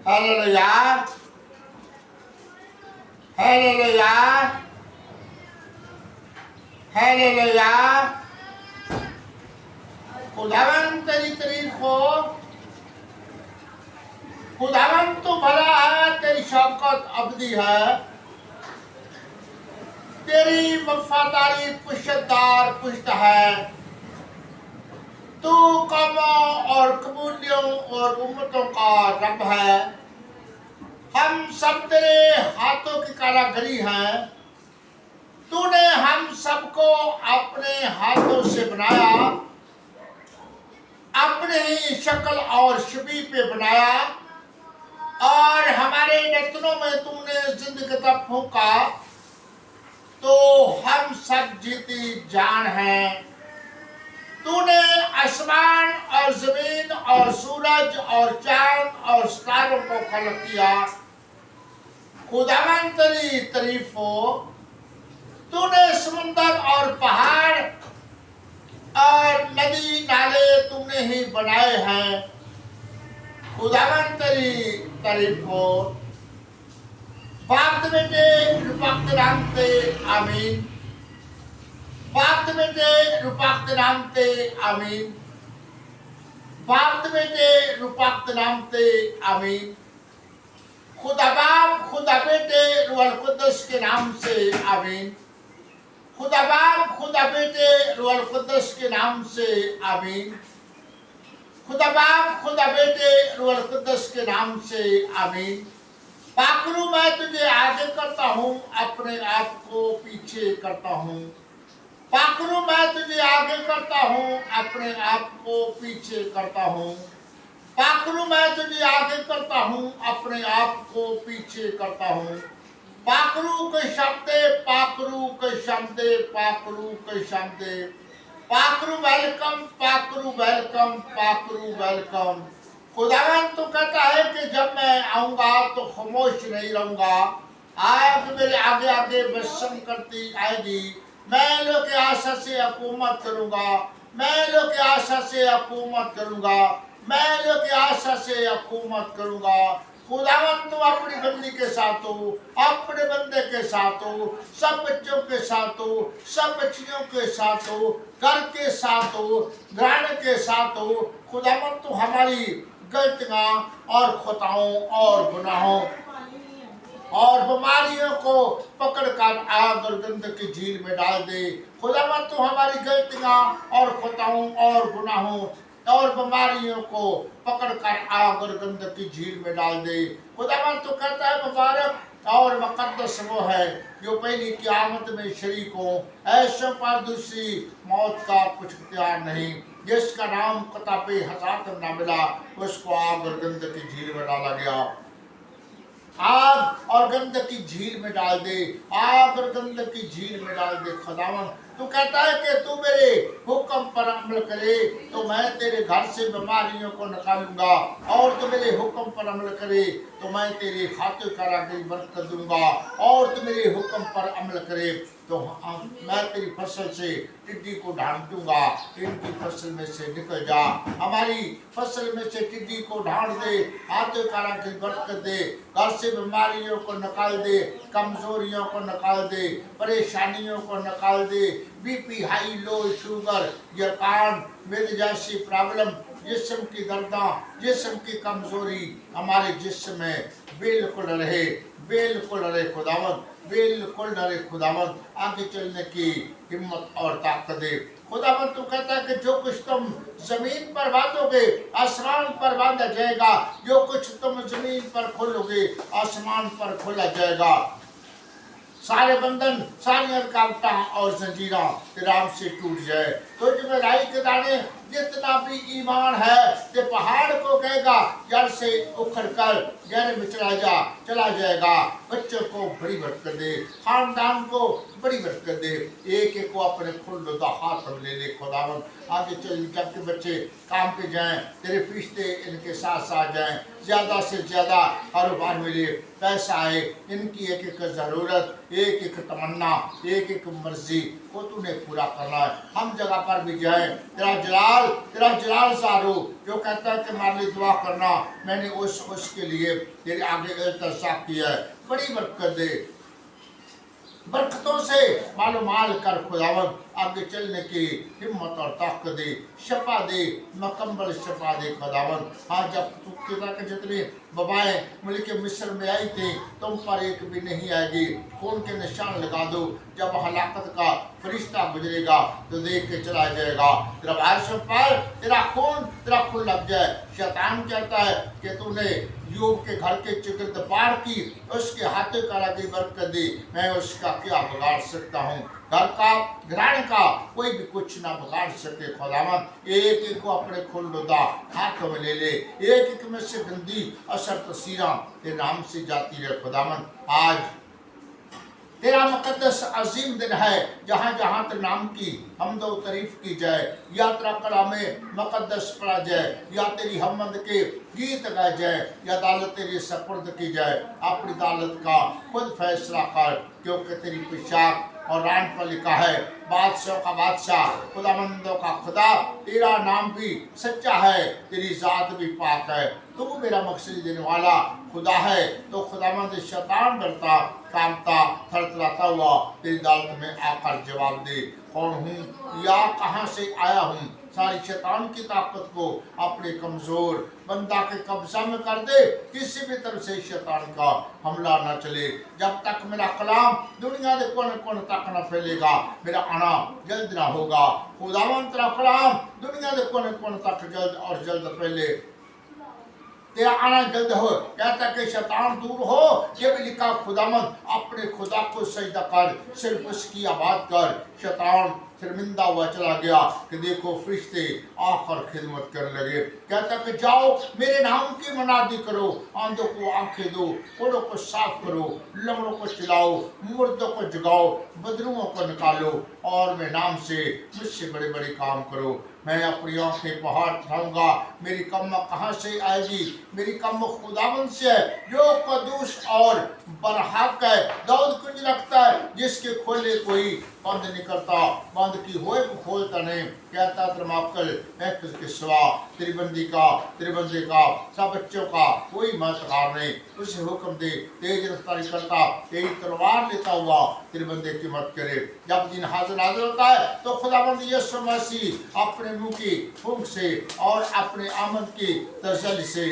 Hallelujah hallelujah hallelujah. खुदावन तेरी तारीफ हो। खुदावन तो भला है, तेरी शौकत अबदी है, तेरी वफादारी पुश्तदार पुश्त है। तू कौमों और कबूलियों और उम्मतों का रब है। हम सब तेरे हाथों की कारागरी हैं। तूने हम सबको अपने हाथों से बनाया, अपने ही शक्ल और शबीह पे बनाया, और हमारे नेत्रों में तुमने जिंदगी का फूंका, तो हम सब जीती जान हैं। तूने आसमान और जमीन और सूरज और चांद और सितारों को खलक किया। खुदावन तेरी तारीफ हो। तूने समुंदर और पहाड़ और नदी नाले तुमने ही बनाए हैं। खुदावन तेरी तारीफ हो। बाप बेटे रूपाक्त नाम ते आमीन। बाप बेटे रूपाक्त नाम ते आमीन। बाप बेटे रूपाक्त नाम ते आमीन। खुदा बाप खुदा बेटे रूह कुद्दस के नाम से आमीन। खुदा बाप खुदा बेटे रूह कुद्दस के नाम से आमीन। खुदा बाप खुदा बेटे रूह कुद्दस के नाम से आमीन। पाकरू मैं तुझे आगे करता हूँ, अपने आप को पीछे करता हूँ। पाकरू मैं तुझे आगे करता हूँ, अपने आप को पीछे करता हूँ। पाकरू मैं तुझे आगे करता हूँ, अपने आप को पीछे करता हूँ। पाकरू के शब्द, पाकरू के शब्द, पाकरू के शब्द। पाकरू वेलकम, पाकरू वेलकम, पाकरू वेलकम। खुदावन तो कहता है कि जब मैं आऊंगा तो खामोश नहीं रहूंगा। आग मेरे आगे आगे बसम करती आएगी। मैं लोग की आशा से हुकूमत करूंगा। मैं लोग की आशा से हुकूमत करूंगा। मैं लोग की आशा से हुकूमत करूंगा। खुदावन तुम अपनी बंदी के साथ हो, अपने बंदे के साथ हो, सब बच्चों के साथ हो, सब बच्चियों के साथ हो, घर के साथ हो, घराने के साथ हो। खुदावन तुम हमारी गलतियां और खताओं और गुनाहों और बीमारियों को पकड़कर आग और गंदक की झील में डाल दे। खुदावन तू हमारी गलतियां और खताओं और गुनाहों और बीमारियों को पकड़कर आग और गंदक की झील में डाल दे। खुदावन तू कहता है मुबारक और मुकद्दस वो है जो पहली क़यामत में शरीक हो। ऐसों पर दूसरी मौत का कुछ इख्तियार नहीं। जिसका नाम किताबे हयात में न मिला, उसको आग और गंदक की झील में डाला गया। आग और गंदक की झील में डाल दे, आग और गंदक की झील में डाल दे। खुदावन तू कहता है कि तू मेरे हुक्म पर अमल करे तो मैं तेरे घर से बीमारियों को निकालूंगा, और तू मेरे हुक्म पर अमल करे तो मैं तेरे हाथों का रागी बरकत दूंगा, और तू मेरे हुक्म पर अमल करे तो मैं तेरी फसल से टिड्डी को ढांप दूंगा। इनकी फसल में से निकल जा, हमारी फसल में से टिड्डी को ढांप दे, हाथों का रागी बरकत दे, घर से बीमारियों को निकाल दे, कमजोरियों को निकाल दे, परेशानियों को निकाल दे। बीपी हाई लो शुगर यकान मेरे जैसी प्रॉब्लम, जिस्म की दर्दा, जिस्म की कमजोरी हमारे जिस्म में बिल्कुल रहे, बिल्कुल रहे खुदावन, बिल्कुल रहे खुदावन। आगे चलने की हिम्मत और ताकत दे खुदावन। तू कहता है कि जो कुछ तुम जमीन पर बांधोगे आसमान पर बांधा जाएगा, जो कुछ तुम जमीन पर खोलोगे आसमान पर खोला जाएगा। सारे बंधन, सारी रुकावटें और जंजीरें तेरे से टूट जाए। तो जो राई के दाने जितना भी ईमान है ते पहाड़ को कहेगा जड़ से उखड़ कर गहरे में चला जाएगा। बच्चों को बड़ी बरकत दे, खानदान को बड़ी बरकत दे, एक एक को अपने खुलदा हाथ में ले ले खुदावन। आगे चल जब के बच्चे काम पे जाएं, तेरे फरिश्ते इनके साथ साथ जाएं, ज़्यादा से ज़्यादा कारोबार मिले, पैसा आए, इनकी एक एक ज़रूरत, एक एक तमन्ना, एक एक मर्जी वो तूने पूरा करना है। हम जगह पर भी जाए, तेरा जलाल सारू जो कहता है कि हमारे लिए दुआ करना, मैंने उसके लिए तेरे आगे इल्तिजा किया है। बड़ी बरकत दे, बरकतों से मालूमाल कर खुदावंद, आगे चलने की हिम्मत और ताकत दे, शफा दे, मुकम्मल शफा दे खुदावंद। हाँ, जब तुम के जितनी वबाएं मुल्क मिस्र में आई थी, तुम पर एक भी नहीं आएगी। खून के निशान लगा दो, जब हलाकत का फरिश्ता गुजरेगा तो देख के चला जाएगा। तेरा बारिशों पर तेरा खून लग जाए। शैतान कहता है कि तूने यूब के घर के चिकित पार की, उसके हाथों का लगी बरकत दी, मैं उसका क्या बिगाड़ सकता हूँ। घर का घराने का कोई भी कुछ ना बिगाड़ सके खुदावंद। एक एक को अपने खुलदा हाथों में ले ले, एक एक में से गंदी असर तस्वीरां तेरे नाम से जाती रहे खुदावंद। आज तेरा मुकद्दस अजीम दिन है, जहाँ जहाँ तेरे नाम की हमदो तारीफ की जाए, या तेरा कलामे मुकद्दस पढ़ा जाए, या तेरी हमद के गीत गाए जाए, या अदालत तेरी सपुर्द की जाए। अपनी अदालत का खुद फैसला कर, क्योंकि तेरी पोशाक और रान पर लिखा है बादशाह का बादशाह, खुदाबंदों का खुदा। तेरा नाम भी सच्चा है, तेरी जात भी पाक है। तू मेरा मकसद देने वाला खुदा है। तो खुदाबंद शैतान डरता कांपता थरथराता हुआ तेरी अदालत में आकर जवाब दे, कौन हूँ या कहाँ से आया हूँ। सारी शैतान की ताकत को अपने कमजोर बंदा के कब्जा में कर दे, किसी भी तरफ से शैतान का हमला न चले। जब तक मेरा कलाम दुनिया के कोने कोने तक न फैलेगा, मेरा आना जल्द ना होगा। खुदावंद तेरा कलाम दुनिया के कोने कोने तक जल्द और जल्द फैले, तेरा आना जल्द हो। कहता कि शैतान दूर हो, ये भी लिखा खुदावंद अपने खुदा को सजदा कर, सिर्फ उसकी आबाद कर। शैतान शर्मिंदा हुआ चला गया कि देखो फरिश्ते आकर खिदमत करने लगे। कहता कि जाओ मेरे नाम की मनादी करो, आंधों को आंखें दो, कोड़ों को साफ करो, लंगड़ों को चिल्लाओ, मुर्दों को जगाओ, बदरुओं को निकालो, और मैं नाम से मुझसे बड़े बड़े काम करो। मैं अपनी आंखें पहाड़ उठाऊंगा, मेरी कम्मत कहाँ से आएगी। मेरी कम्मत खुदावंद से है, जो कदूस और बरहक है। दाऊद कुंज रखता है, जिसके खोले कोई बंद नहीं करता, बंद की होए को खोलता नहीं। कहता तरमाकल महफिल के सिवा तेरे बंदे का सब बच्चों का कोई मददगार नहीं। उसे हुक्म दे, तेज रफ्तारी करता, तेरी तलवार लेता हुआ तेरे बंदे की मदद करे। जब दिन हाजिर होता है तो खुदाबंद यीशु मसीह अपने मुंह की फूंक से और अपने आमद की तसल्ली से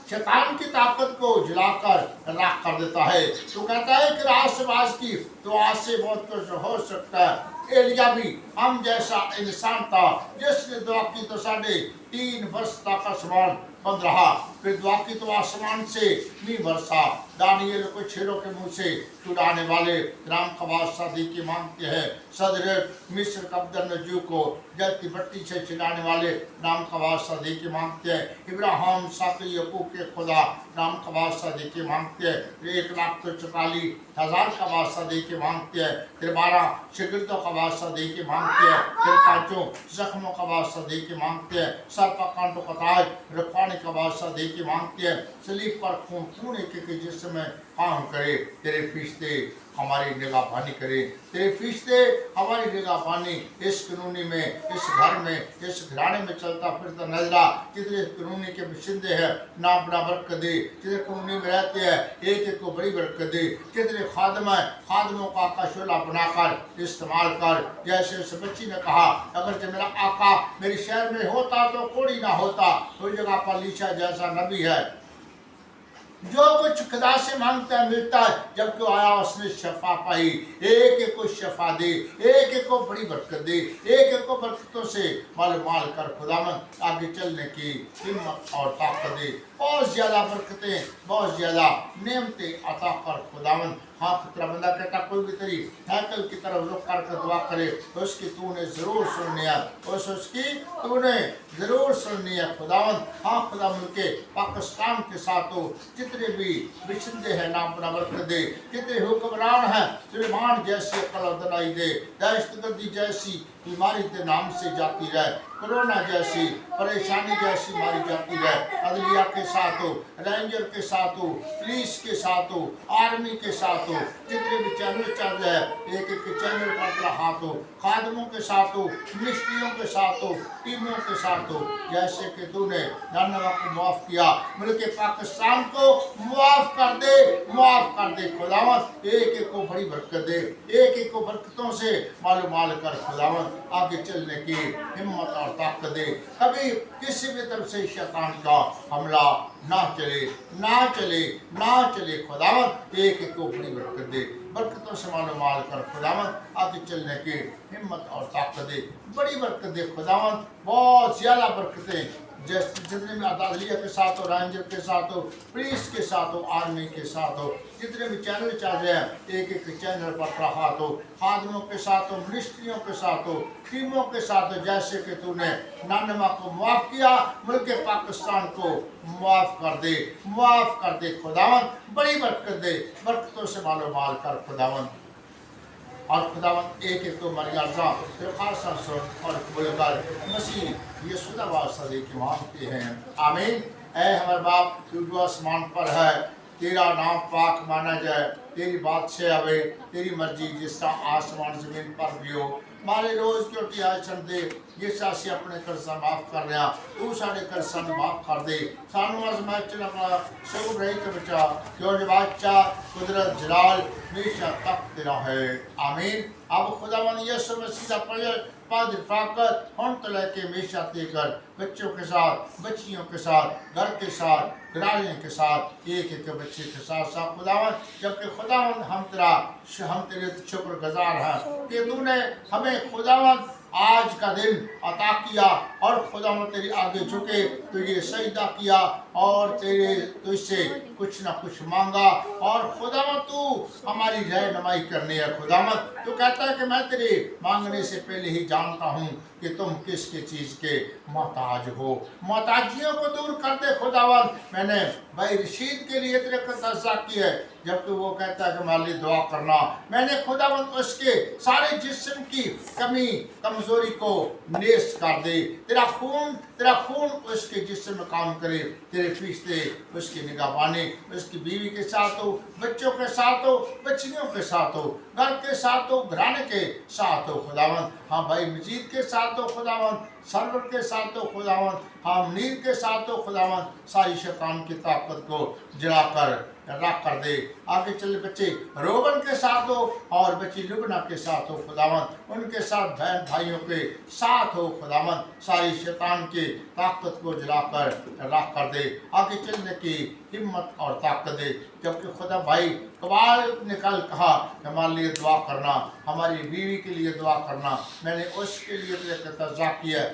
शैतान की ताकत को जलाकर राख कर देता है। तो कहता है कि रासबाज की तो आज से बहुत कुछ हो सकता है। एलिया भी हम जैसा इंसान था, जिसने दुआ की तो 3.5 वर्ष तक आसमान बंद रहा, फिर दुआ की तो आसमान से नहीं बरसा। दानियल को शेरों के मुंह से छुड़ाने वाले राम का बादशाह की मांगते हैं। सदर मिस्र कब्दर नजू को जलती भट्टी से छिड़ाने वाले राम का बादशाह की मांगते हैं। इब्राहिम साकी यकूब के खुदा राम का बादशाह की मांगते हैं। 1,44,000 का बादशाह की मांगते हैं। फिर 12 शिगिर्दों का बादशाह की मांगते हैं। फिर 5 जख्मों का बादशाह की मांगते हैं। सर पर कांटों का ताज रखवाने का बादशाह की मांगते हैं। सलीब पर खून के जिसमें काम करे। तेरे फरिश्ते हमारी निगाहबानी करे, तेरे फरिश्ते हमारी निगाहबानी इस कानूनी में, इस घर में, इस घराने में चलता फिरता नजरा जितने कानूनी के बशिंदे हैं ना बड़ा बरकत दे। जितने कानूनी में रहते हैं एक एक को बड़ी बरकत दे। जितने खादम है खादमों का आका शोला बनाकर इस्तेमाल कर। जैसे उस बच्ची ने कहा, अगर जो मेरा आका मेरे शहर में होता तो कोई ना होता। कोई जगह पर लीशा जैसा नबी है, जो कुछ खुदा से मांगता है मिलता है। जब क्यों आया उसने शफा पाई। एक एक को शफा दे, एक एक को बड़ी बरकत दे, एक एक को बरकतों से माल कर खुदावंद आगे चलने की हिम्मत और ताकत दे। बहुत ज्यादा बरकतें, बहुत ज्यादा नेमतें अता कर खुदावंद। हाँ, तेरा बंदा कहता कोई भी तेरी हैकल की तरफ रुख कर दुआ करे तो उसकी तूने जरूर सुननी है, उसकी तूने जरूर सुननी है खुदावंद। हाँ खुदावंद के पाकिस्तान के साथ हो जितने भी बिछंदे हैं नाम बना बरकत दे। जितने हुक्मरान हैं सुलेमान जैसे अकल दिलाई दे, दहशतगर्दी जैसी बीमारी के नाम से जाती रहे, कोरोना जैसी परेशानी जैसी मारी जाती रहे, अदलिया के साथ हो, रेंजर के साथ हो, पुलिस के साथ हो, आर्मी के साथ हो, जितने भी चैनल चल रहे हैं एक एक चैनल पर अपना हाथ हो, खादमों के साथ हो, मिनिस्ट्रियों के साथ हो, टीमों के साथ हो, जैसे कि तूने जानवा को माफ किया, मुल्क पाकिस्तान को माफ कर दे, माफ कर दे खुदावंद, एक एक को बड़ी बरकत दे, एक एक को बरकतों से मालूमाल कर खुदावंद, आगे चलने की हिम्मत और ताकत दे, कभी किसी भी तरफ से शैतान का हमला ना चले, ना चले, ना चले खुदावंद, एक एक को बड़ी बरकत दे, बरकतों से मालूमाल कर खुदावंद, आगे चलने की हिम्मत और ताकत दे, बड़ी बरकत दे खुदावंद, बहुत ज़्यादा बरकतें जैसे जितने भी अदालिया के साथ हो, रेंजर के साथ हो, पुलिस के साथ हो, आर्मी के साथ हो, जितने भी चैनल चल रहे हैं एक एक चैनल पर अपना हाथ हो, खादमों के साथ हो, मिनिस्ट्रियों के साथ हो, टीमों के साथ हो, जैसे कि तूने नानमा को माफ़ किया, मुल्क पाकिस्तान को माफ़ कर दे, माफ़ कर दे खुदावंद, बड़ी बरकत दे, बरकतों से मालूमाल कर खुदावंद, और खुदावंद एक एक तो मरियाजा फिर खासा सुन और बोलकर मसीह यीशु का वास्ता दे के मांगते हैं, आमीन। ऐ हमारे बाप तू जो आसमान पर है, तेरा नाम पाक माना जाए, तेरी बात से आवे, तेरी मर्जी जिस तरह आसमान जमीन पर भी हो, मारे रोज की रोटी आज छड़ दे, जिस तरह से अपने कर्जा माफ कर रहे हैं, तू साढ़े कर्जा माफ कर दे, सानू आजमाइश च अपना सब रही तो बचा, क्यों जो बादशाह कुदरत जलाल हमेशा तक तेरा है, आमीन। अब खुदावंद यीशु मसीह का पद फाकत हम तो लेके हमेशा देकर बच्चों के साथ, बच्चियों के साथ, घर के साथ, घराने के साथ, एक एक बच्चे के साथ साथ खुदावंद, जबकि खुदावंद हम तेरे शुक्रगुजार हैं कि तूने हमें खुदावंद आज का दिन अता किया और खुदावंद तेरे आगे झुके, तुझे सजदा किया और तेरे तुझसे कुछ ना कुछ मांगा, और खुदावंद तू हमारी रहनुमाई करनी है खुदावंद, तू कहता है कि मैं तेरे मांगने से पहले ही जानता हूँ कि तुम किसके चीज़ के मोहताज हो, मोहताजियों को दूर कर दे खुदावंद। मैंने भाई रशीद के लिए तेरे को तस्सा की है, जबकि वो कहता है कि हमारे लिए दुआ करना, मैंने खुदावंद उसके सारे जिस्म की कमी कमजोरी को नेस्त कर दे, तेरा खून उसके जिस्म में काम करे, तेरे फरिश्ते उसकी निगहबानी उसकी बीवी के साथ हो, बच्चों के साथ हो, बच्चियों के साथ हो, घर के साथ हो, घराने के साथ हो खुदावंद, हाँ भाई मजीद के साथ हो खुदावंद, सरवर के साथ हो खुदावंद, हाँ मुनीर के साथ हो खुदावंद, सारी शैतान की ताकत को जलाकर राख कर दे। आगे चले बच्चे रोबन के साथ हो और बच्ची लुबना के साथ हो खुदावंद, उनके साथ बहन भाइयों के साथ हो खुदावंद, सारी शैतान की ताकत को जलाकर राख कर दे। आगे चलने की हिम्मत और ताकत दे, जबकि खुदा भाई कबाल निकल कहा हमारे लिए दुआ करना, हमारी बीवी के लिए दुआ करना, मैंने उसके लिए तज़ा किया,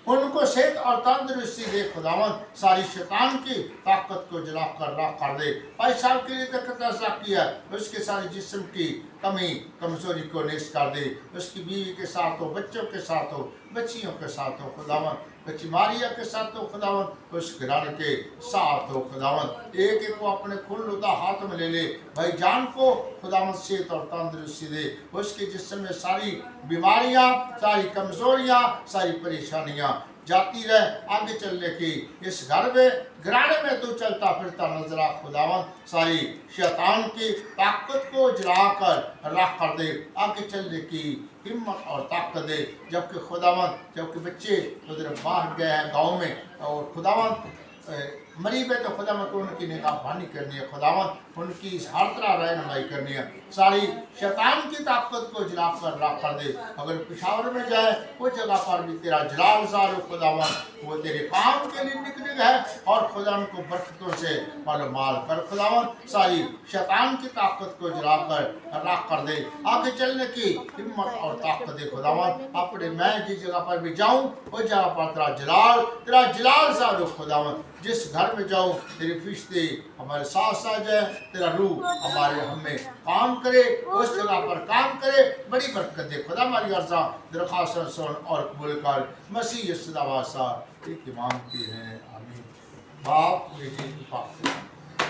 उनको सेहत और तंदुरुस्ती दे खुदावंद, सारी शैतान की ताकत को जलाकर राख कर दे। भाई साहब के लिए तज़ा किया, उसके सारे जिस्म की कमी कमजोरी को नेस कर दे, उसकी बीवी के साथ हो, बच्चों के साथ हो, बच्चियों के साथ हो खुदावंद, बच्ची मारिया के साथ हो खुदावंद, उस घराने के साथ हो खुदावंद, एक एक को अपने खुल्लुदा हाथ में ले ले, भाई जान को खुदावंद सेहत और तंदुरुस्ती दे, उसके जिस्म में सारी बीमारियां, सारी कमजोरियां, सारी परेशानियां जाती रहे, आगे चलने की इस घर में घराने में तू चलता फिरता नजर आ खुदावंद, सारी शैतान की ताकत को जलाकर राख कर दे, आगे चलने की हिम्मत और ताकत दे, जबकि खुदावंद जबकि बच्चे उधर बाहर गए हैं गाँव में, और खुदावंद मरीब है तो खुदावंद को उनकी निगहबानी करनी है खुदावंद, उनकी हर तरह रहनुमाई करनी है, सारी शैतान की ताकत को जलाकर राख कर दे, अगर पिशावर में जाए उस जगह पर भी तेरा जलाल ज़ाहिर हो खुदावंद, वो तेरे काम के लिए निकले है, और खुदा उनको बरकतों से मालूमाल कर खुदावंद, सारी शैतान की ताकत को जलाकर राख कर दे, आगे चलने की हिम्मत और ताकत दे खुदावंद, अपने मैं जिस जगह पर भी जाऊँ उस जगह पर तेरा जलाल ज़ाहिर हो खुदावंद, जिस घर में जाऊँ तेरे फरिश्ते हमारे साथ साथ जाए, तेरा रूह हमारे हमें काम करे, उस जगह पर काम करे, बड़ी बरकत दे खुदा, हमारी अर्ज़ा दरख्वास्त सुन और कबूल कर, मसीह यीशु दा वास्ता एक मांगते हैं, आमीन। बाप बेटे की पाक